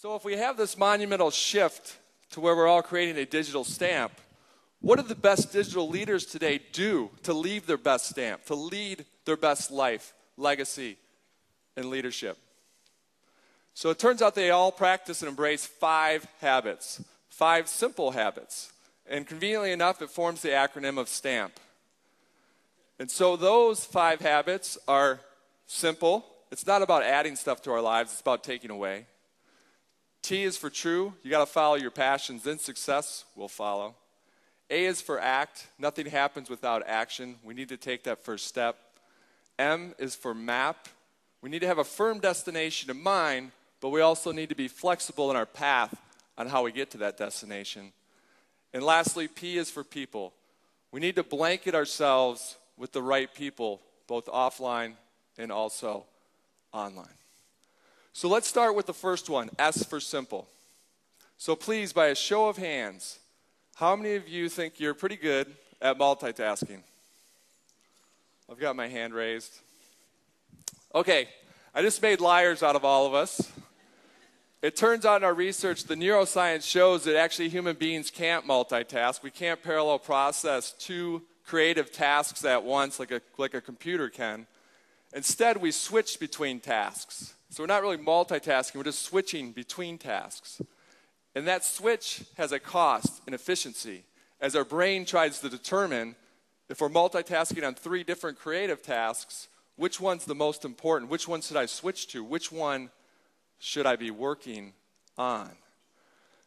So if we have this monumental shift to where we're all creating a digital stamp, what do the best digital leaders today do to leave their best stamp, to lead their best life, legacy, and leadership? So it turns out they all practice and embrace 5 habits, 5 simple habits. And conveniently enough, it forms the acronym of STAMP. And so those 5 habits are simple. It's not about adding stuff to our lives, it's about taking away. T is for true. You got to follow your passions, then success will follow. A is for act. Nothing happens without action. We need to take that first step. M is for map. We need to have a firm destination in mind, but we also need to be flexible in our path on how we get to that destination. And lastly, P is for people. We need to blanket ourselves with the right people, both offline and also online. So let's start with the first one, S for simple. So please, by a show of hands, how many of you think you're pretty good at multitasking? I've got my hand raised. Okay, I just made liars out of all of us. It turns out in our research, the neuroscience shows that actually human beings can't multitask. We can't parallel process 2 creative tasks at once like a computer can. Instead, we switch between tasks. So we're not really multitasking, we're just switching between tasks. And that switch has a cost and efficiency as our brain tries to determine if we're multitasking on 3 different creative tasks, which one's the most important? Which one should I switch to? Which one should I be working on?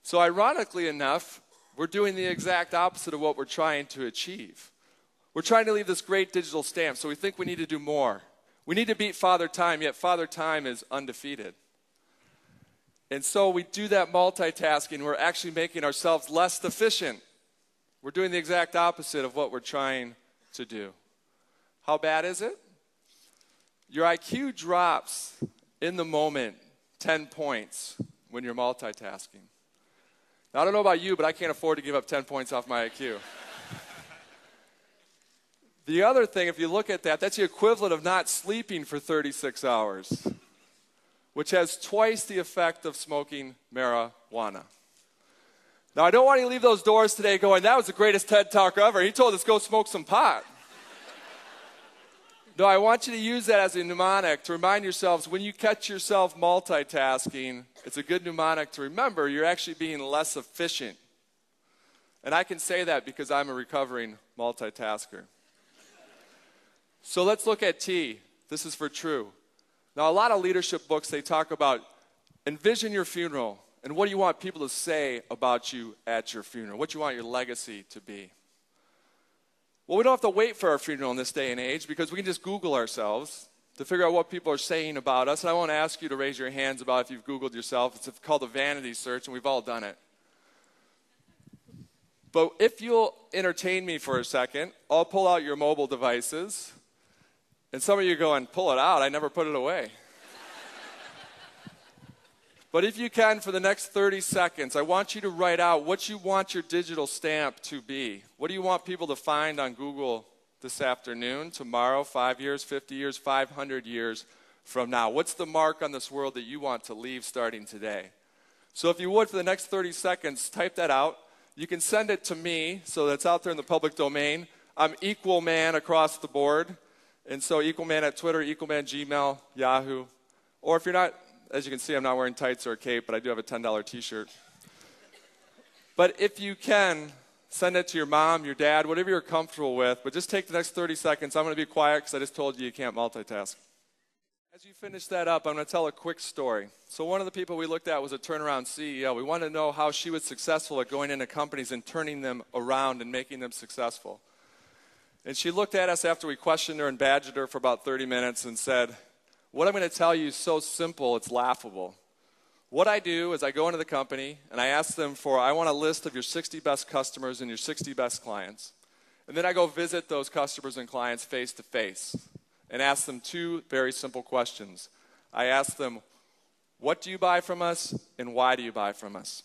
So ironically enough, we're doing the exact opposite of what we're trying to achieve. We're trying to leave this great digital stamp, so we think we need to do more. We need to beat Father Time, yet Father Time is undefeated. And so we do that multitasking. We're actually making ourselves less efficient. We're doing the exact opposite of what we're trying to do. How bad is it? Your IQ drops in the moment 10 points when you're multitasking. Now, I don't know about you, but I can't afford to give up 10 points off my IQ. The other thing, if you look at that, that's the equivalent of not sleeping for 36 hours, which has twice the effect of smoking marijuana. Now, I don't want you to leave those doors today going, that was the greatest TED Talk ever. He told us go smoke some pot. No, I want you to use that as a mnemonic to remind yourselves when you catch yourself multitasking, it's a good mnemonic to remember you're actually being less efficient. And I can say that because I'm a recovering multitasker. So let's look at T. This is for true. Now, a lot of leadership books, they talk about envision your funeral and what do you want people to say about you at your funeral, what you want your legacy to be. Well, we don't have to wait for our funeral in this day and age because we can just Google ourselves to figure out what people are saying about us. And I won't ask you to raise your hands about if you've Googled yourself. It's called a vanity search, and we've all done it. But if you'll entertain me for a second, I'll pull out your mobile devices. And some of you are going, pull it out, I never put it away. But if you can, for the next 30 seconds, I want you to write out what you want your digital stamp to be. What do you want people to find on Google this afternoon, tomorrow, 5 years, 50 years, 500 years from now? What's the mark on this world that you want to leave starting today? So if you would, for the next 30 seconds, type that out. You can send it to me, so that's out there in the public domain. I'm Equal Man across the board. And so Equal Man at Twitter, Equal Man Gmail, Yahoo. Or if you're not, as you can see, I'm not wearing tights or a cape, but I do have a $10 t-shirt. But if you can, send it to your mom, your dad, whatever you're comfortable with. But just take the next 30 seconds. I'm going to be quiet because I just told you you can't multitask. As you finish that up, I'm going to tell a quick story. So one of the people we looked at was a turnaround CEO. We wanted to know how she was successful at going into companies and turning them around and making them successful. And she looked at us after we questioned her and badgered her for about 30 minutes and said, what I'm going to tell you is so simple, it's laughable. What I do is I go into the company and I ask them I want a list of your 60 best customers and your 60 best clients. And then I go visit those customers and clients face to face and ask them 2 very simple questions. I ask them, what do you buy from us and why do you buy from us?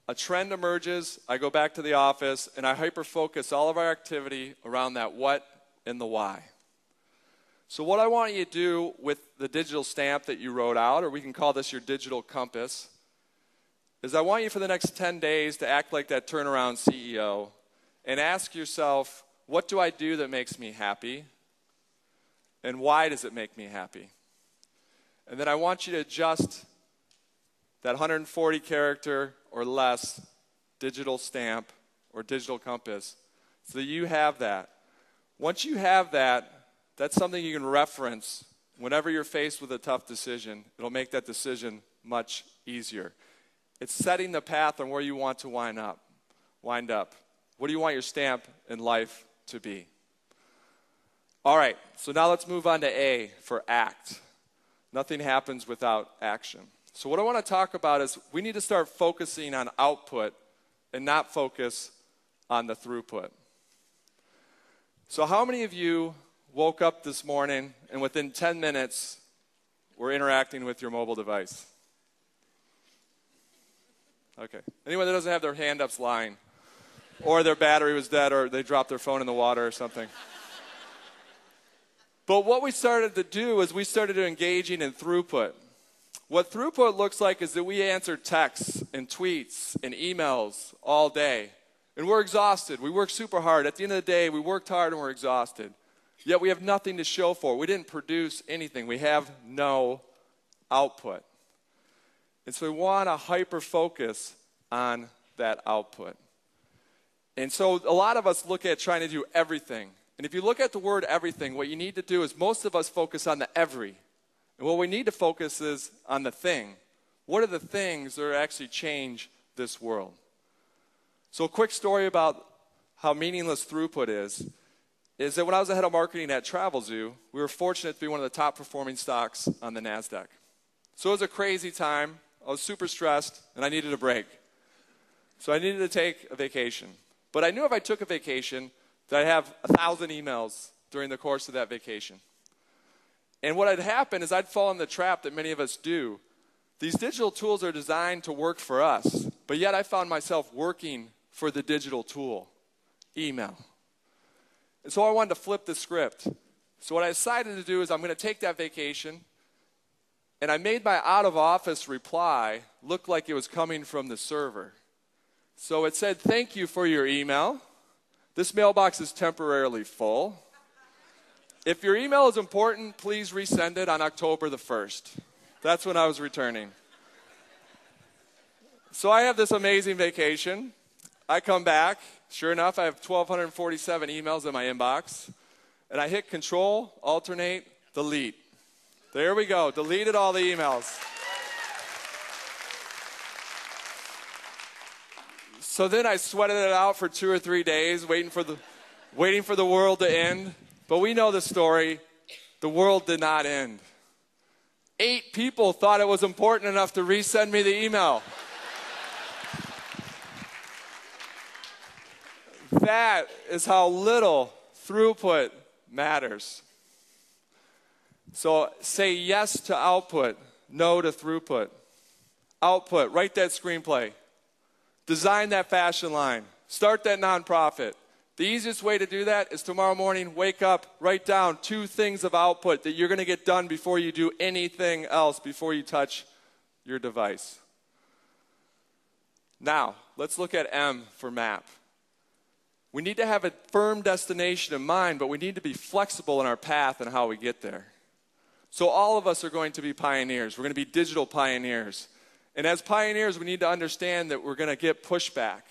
A trend emerges, I go back to the office and I hyper-focus all of our activity around that what and the why. So what I want you to do with the digital stamp that you wrote out, or we can call this your digital compass, is I want you for the next 10 days to act like that turnaround CEO and ask yourself, what do I do that makes me happy? And why does it make me happy? And then I want you to adjust that 140 character or less digital stamp or digital compass so that you have that. Once you have that, that's something you can reference whenever you're faced with a tough decision. It'll make that decision much easier. It's setting the path on where you want to wind up. What do you want your stamp in life to be? All right, so now let's move on to A for act. Nothing happens without action. So what I want to talk about is we need to start focusing on output and not focus on the throughput. So how many of you woke up this morning and within 10 minutes were interacting with your mobile device? Okay. Anyone that doesn't have their hand up's lying. Or their battery was dead, or they dropped their phone in the water or something. But what we started to do is we started engaging in throughput. What throughput looks like is that we answer texts and tweets and emails all day. And we're exhausted. We work super hard. At the end of the day, we worked hard and we're exhausted. Yet we have nothing to show for it. We didn't produce anything. We have no output. And so we want to hyper-focus on that output. And so a lot of us look at trying to do everything. And if you look at the word everything, what you need to do is most of us focus on the every. And what we need to focus is on the thing. What are the things that actually change this world? So a quick story about how meaningless throughput is that when I was the head of marketing at TravelZoo, we were fortunate to be one of the top performing stocks on the NASDAQ. So it was a crazy time. I was super stressed, and I needed a break. So I needed to take a vacation. But I knew if I took a vacation, that I'd have 1,000 emails during the course of that vacation. And what had happened is I'd fall in the trap that many of us do. These digital tools are designed to work for us, but yet I found myself working for the digital tool, email. And so I wanted to flip the script. So what I decided to do is I'm going to take that vacation, and I made my out-of-office reply look like it was coming from the server. So it said, "Thank you for your email. This mailbox is temporarily full. If your email is important, please resend it on October the 1st. That's when I was returning. So I have this amazing vacation. I come back. Sure enough, I have 1,247 emails in my inbox. And I hit Control, Alternate, Delete. There we go. Deleted all the emails. So then I sweated it out for 2 or 3 days, waiting for the world to end. But we know the story. The world did not end. 8 people thought it was important enough to resend me the email. That is how little throughput matters. So say yes to output, no to throughput. Output, write that screenplay. Design that fashion line. Start that nonprofit. The easiest way to do that is tomorrow morning, wake up, write down 2 things of output that you're going to get done before you do anything else, before you touch your device. Now, let's look at M for map. We need to have a firm destination in mind, but we need to be flexible in our path and how we get there. So all of us are going to be pioneers. We're going to be digital pioneers. And as pioneers, we need to understand that we're going to get pushback.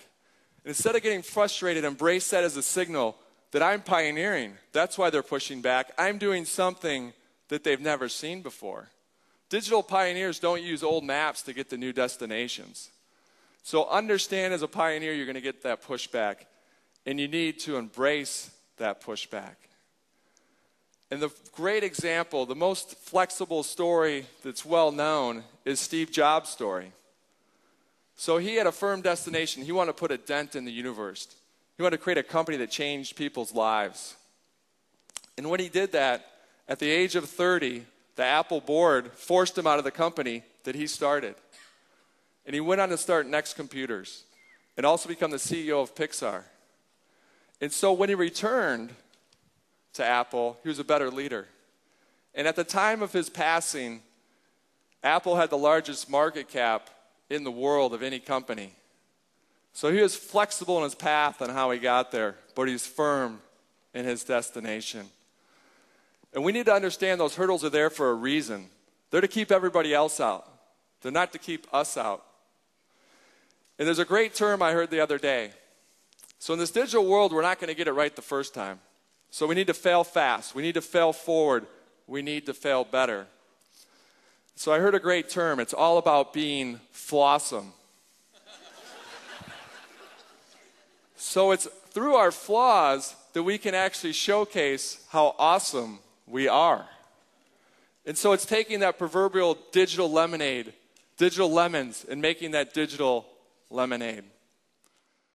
And instead of getting frustrated, embrace that as a signal that I'm pioneering. That's why they're pushing back. I'm doing something that they've never seen before. Digital pioneers don't use old maps to get to new destinations. So understand as a pioneer, you're going to get that pushback. And you need to embrace that pushback. And the great example, the most flexible story that's well known is Steve Jobs' story. So he had a firm destination. He wanted to put a dent in the universe. He wanted to create a company that changed people's lives. And when he did that, at the age of 30, the Apple board forced him out of the company that he started. And he went on to start Next Computers and also become the CEO of Pixar. And so when he returned to Apple, he was a better leader. And at the time of his passing, Apple had the largest market cap in the world of any company. So he was flexible in his path on how he got there, but he's firm in his destination. And we need to understand those hurdles are there for a reason. They're to keep everybody else out. They're not to keep us out. And there's a great term I heard the other day. So in this digital world, we're not going to get it right the first time. So we need to fail fast. We need to fail forward. We need to fail better. So I heard a great term. It's all about being flawsome. So it's through our flaws that we can actually showcase how awesome we are. And so it's taking that proverbial digital lemonade, digital lemons, and making that digital lemonade.